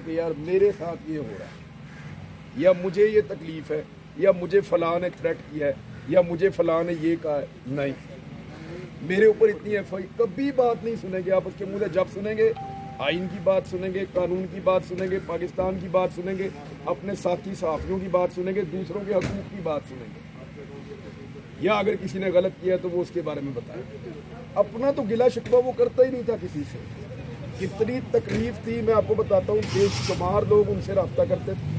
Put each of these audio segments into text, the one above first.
کہ یار میرے ساتھ یہ ہو رہا ہے یا مجھے یہ تکلیف ہے یا مجھے فلاں نے تھریٹ کیا ہے یا مجھے فلاں نے یہ کہا ہے، نہیں، میرے اوپر اتنی ایف آئی، کبھی بات نہیں سنیں گے آپ اس کے منہ سے. جب سنیں گے آئین کی بات سنیں گے، قانون کی بات سنیں گے، پاکستان کی بات سنیں گے، اپنے ساتھی صحافیوں کی بات سنیں گے، دوسروں کے حقوق کی بات سنیں گے، یا اگر کسی نے غلط کیا تو وہ اس کے بارے میں بتائیں. اپنا تو گلا شکوہ وہ کرتا ہی نہیں تھا کسی سے. کتنی تکلیف تھی میں آپ کو بتاتا ہوں. بے شمار لوگ ان سے رابطہ کرتے تھے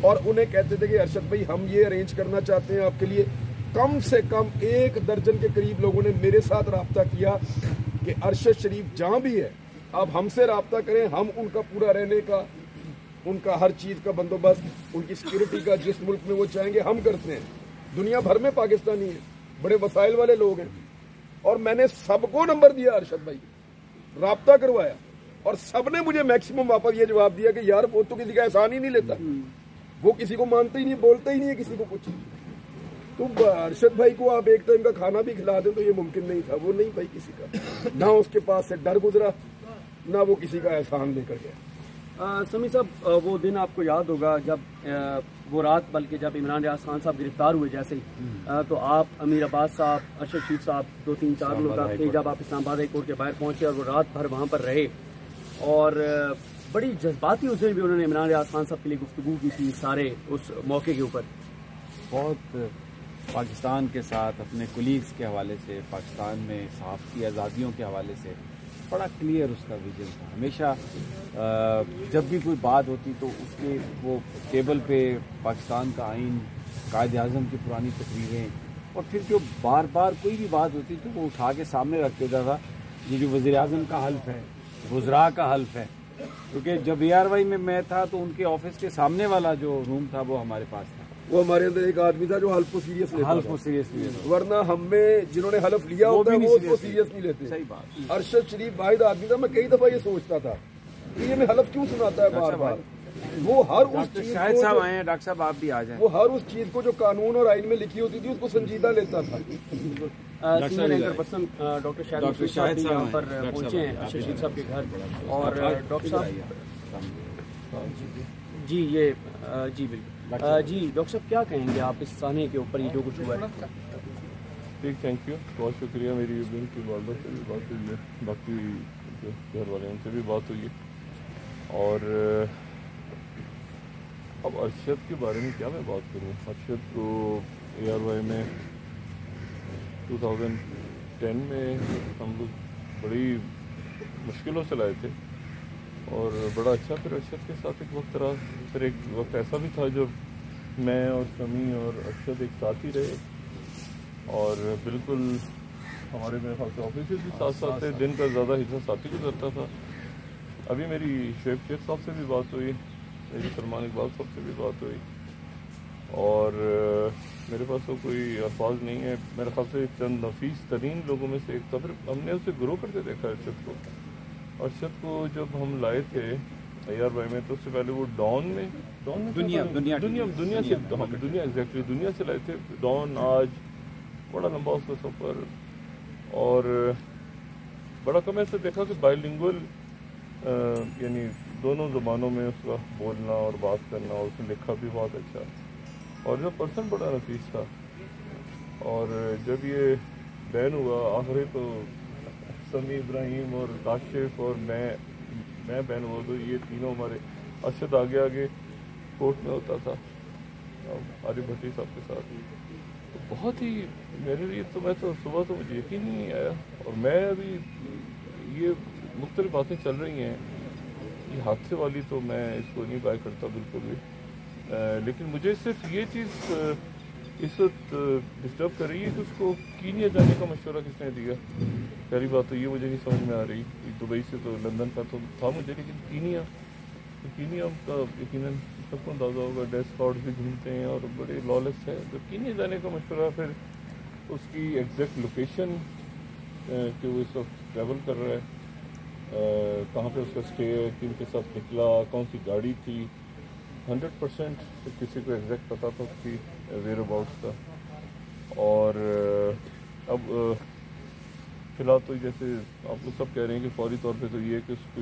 اور انہیں کہتے تھے کہ ارشد بھائی ہم یہ ارینج کرنا چاہتے ہیں آپ کے لیے. کم سے کم 1 درجن کے قریب لوگوں نے میرے ساتھ رابطہ کیا کہ ارشد شریف جہاں بھی ہے آپ ہم سے رابطہ کریں، ہم ان کا پورا رہنے کا، ان کا ہر چیز کا بندوبست، ان کی سیکورٹی کا جس ملک میں وہ چاہیں گے ہم کرتے ہیں. دنیا بھر میں پاکستانی ہیں، بڑے وسائل والے لوگ ہیں، اور میں نے سب کو نمبر دیا ارشد بھائی، رابطہ کروایا، اور سب نے مجھے میکسیمم واپس یہ جواب دیا کہ یار وہ تو کسی کا احسان ہی نہیں لیتا، وہ کسی کو مانتا ہی نہیں، بولتا ہی نہیں ہے کسی کو کچھ. تو ارشد بھائی کو آپ ایک ٹائم کا کھانا بھی کھلا دیں تو یہ ممکن نہیں تھا. وہ نہیں بھائی کسی کا، نہ اس کے پاس سے ڈر گزرا، نہ وہ کسی کا احسان لے کر گیا. سمیع صاحب وہ دن آپ کو یاد ہوگا جب وہ رات، بلکہ جب عمران ریاض خان صاحب گرفتار ہوئے جیسے ہی، تو آپ، امیر عباس صاحب، ارشد شریف صاحب، 2-3-4 لوگ آپ تھے جب آپ اسلام آباد ہائی کورٹ کے باہر پہنچے اور وہ رات بھر وہاں پر رہے، اور بڑی جذباتی اس دن بھی انہوں نے عمران ریاض خان صاحب کے لیے گفتگو کی تھی سارے اس موقع کے اوپر. بہت پاکستان کے ساتھ، اپنے کولیگز کے حوالے سے، پاکستان میں صحافتی آزادیوں کے حوالے سے بڑا کلیئر اس کا ویژن تھا. ہمیشہ جب بھی کوئی بات ہوتی تو اس کے وہ ٹیبل پہ پاکستان کا آئین، قائد اعظم کی پرانی تقریریں، اور پھر جو بار بار کوئی بھی بات ہوتی تو وہ اٹھا کے سامنے رکھ دیتا تھا. یہ جو وزیر اعظم کا حلف ہے، وزراء کا حلف ہے، کیونکہ جب ARY میں تھا تو ان کے آفس کے سامنے والا جو روم تھا وہ ہمارے پاس تھا. وہ ہمارے اندر ایک آدمی تھا جو حلف کو سیریس لیتا حلف کو سیریس نہیں لیتا، ورنہ ہم میں جنہوں نے حلف لیا ہوتا ہے وہ اس کو سیریس نہیں لیتے. صحیح بات. ارشد شریف واحد آدمی تھا، میں کئی دفعہ یہ سوچتا تھا کہ یہ میں حلف کیوں سناتا ہے بار بار. وہ ہر اس چیز شاہد صاحب آئے ہیں، ڈاکٹر صاحب آپ بھی آ جائیں. وہ ہر اس چیز کو جو قانون اور آئین میں لکھی ہوتی تھی اس کو سنجیدہ لیتا تھا. سینئر اینکر پرسن ڈاکٹر شاہد صاحب یہاں پر پہنچے ہیں ارشد شریف صاحب کے گھر، اور ڈاکٹر صاحب جی یہ جی بالکل جی ڈاکٹر صاحب کیا کہیں گے آپ اس سانے کے اوپر یہ جو کچھ ہوا ہے؟ ٹھیک، تھینک یو، بہت شکریہ. میری بہن کی والدہ سے بھی بات ہوئی ہے، باقی جو گھر والے ان سے بھی بات ہوئی ہے. اور اب ارشد کے بارے میں کیا میں بات کروں. ارشد کو ARY میں 2010 میں ہم لوگ بڑی مشکلوں سے لائے تھے، اور بڑا اچھا پھر ارشد کے ساتھ ایک وقت رہا. پھر ایک وقت ایسا بھی تھا جب میں اور سمیع اور ارشد ایک ساتھ ہی رہے، اور بالکل ہمارے میرے خیال سے آفیسز بھی ساتھ ساتھ تھے، دن کا زیادہ حصہ ساتھ ہی گزرتا تھا. ابھی میری شعیب شیخ صاحب سے بھی بات ہوئی، میری سلمان اقبال صاحب سے بھی بات ہوئی، اور میرے پاس تو کوئی الفاظ نہیں ہے. میرے خیال سے چند نفیس ترین لوگوں میں سے ایک تھا. پھر ہم نے اسے گرو کرتے دیکھا ارشد کو. ارشد کو جب ہم لائے تھے ARY میں تو اس سے پہلے وہ ڈان میں دنیا سے لائے تھے. ڈان آج بڑا لمبا اس کا سفر، اور بڑا کم ایسا دیکھا کہ بائی لنگول، یعنی دونوں زبانوں میں اس کا بولنا اور بات کرنا، اور اس نے لکھا بھی بہت اچھا، اور جو پرسن بڑا نفیس تھا. اور جب یہ بین ہوا آخری تو سمیع ابراہیم اور کاشف اور میں بین ہوا تو یہ تینوں ہمارے، ارشد آگے کورٹ میں ہوتا تھا عارف بھٹی صاحب کے ساتھ. تو بہت ہی میرے لیے تو میں تو صبح تو مجھے یقین نہیں آیا. اور میں ابھی یہ مختلف باتیں چل رہی ہیں، یہ حادثے والی تو میں اس کو نہیں بائی کرتا بالکل بھی، لیکن مجھے صرف یہ چیز اس وقت ڈسٹرب کر رہی ہے کہ اس کو کینیا جانے کا مشورہ کس نے دیا. پہلی بات تو یہ مجھے نہیں سمجھ میں آ رہی. دبئی سے تو لندن کا تو تھا مجھے، لیکن کینیا کا یقیناً سب کو اندازہ ہوگا، ڈیتھ اسپاٹ بھی گھومتے ہیں اور بڑے لالس ہے. تو کینیا جانے کا مشورہ، پھر اس کی ایگزیکٹ لوکیشن کہ وہ اس وقت ٹریول کر رہا ہے، کہاں پہ اس کا اسٹے ہے، کن کے ساتھ نکلا، کون سی گاڑی تھی، 100% کسی کو ایگزیکٹ پتہ تھا اس کی ویئر اباؤٹس کا. اور اب فی الحال تو جیسے آپ لوگ سب کہہ رہے ہیں کہ فوری طور پہ تو یہ ہے کہ اس کو